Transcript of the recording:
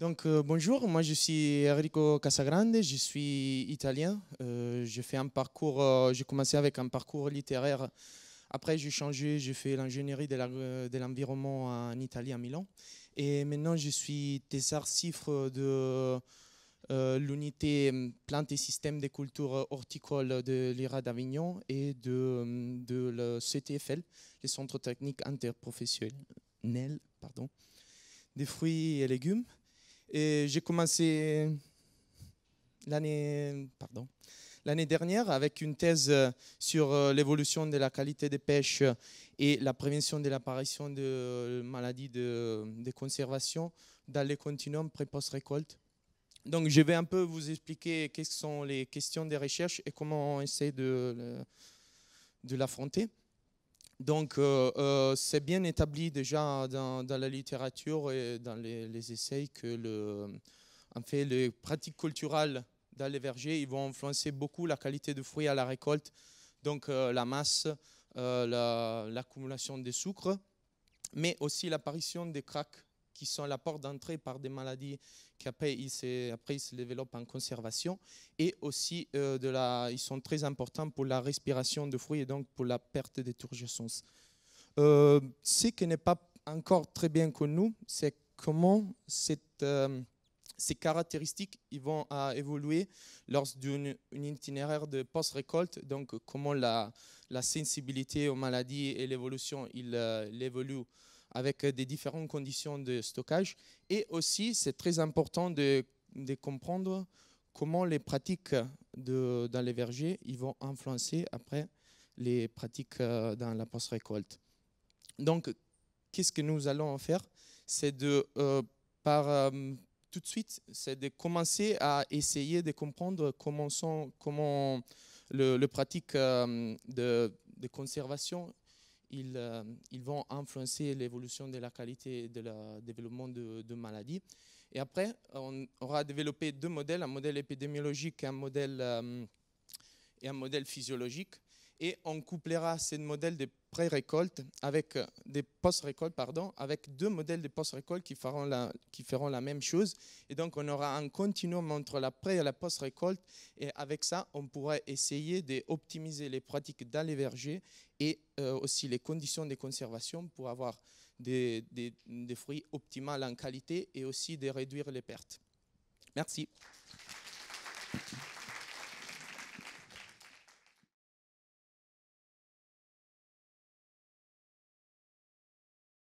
Bonjour, moi je suis Enrico Casagrande, je suis italien. J'ai commencé avec un parcours littéraire. Après, j'ai changé, j'ai fait l'ingénierie de l'environnement en Italie, à Milan. Et maintenant, je suis thésard cifre de l'unité plantes et systèmes des cultures horticoles de l'IRA d'Avignon et de le CTFL, les centres techniques interprofessionnels, des fruits et légumes. Et j'ai commencé l'année dernière avec une thèse sur l'évolution de la qualité des pêches et la prévention de l'apparition de maladies de conservation dans les continuums pré-post-récolte. Donc je vais un peu vous expliquer quelles sont les questions des recherches et comment on essaie de l'affronter. Donc, c'est bien établi déjà dans la littérature et dans les essais que les pratiques culturelles dans les vergers ils vont influencer beaucoup la qualité du fruit à la récolte, donc la masse, l'accumulation de sucre, mais aussi l'apparition des craques qui sont la porte d'entrée par des maladies qui après ils se développent en conservation, et aussi ils sont très importants pour la respiration de fruits et donc pour la perte de turgescence. Ce qui n'est pas encore très bien connu, c'est comment ces caractéristiques ils vont évoluer lors d'un itinéraire de post-récolte, donc comment la sensibilité aux maladies et l'évolution il évolue avec des différentes conditions de stockage. Et aussi, c'est très important de comprendre comment les pratiques dans les vergers ils vont influencer après les pratiques dans la post-récolte. Donc, qu'est-ce que nous allons faire? C'est tout de suite, c'est de commencer à essayer de comprendre comment le pratique de conservation ils vont influencer l'évolution de la qualité et de développement de maladies. Et après, on aura développé deux modèles, un modèle épidémiologique et un modèle physiologique. Et on couplera ces modèles de pré-récolte avec des post-récolte, avec deux modèles de post-récolte qui feront la même chose. Et donc, on aura un continuum entre la pré- et la post-récolte. Et avec ça, on pourrait essayer d'optimiser les pratiques dans les vergers et aussi les conditions de conservation pour avoir des fruits optimales en qualité et aussi de réduire les pertes. Merci.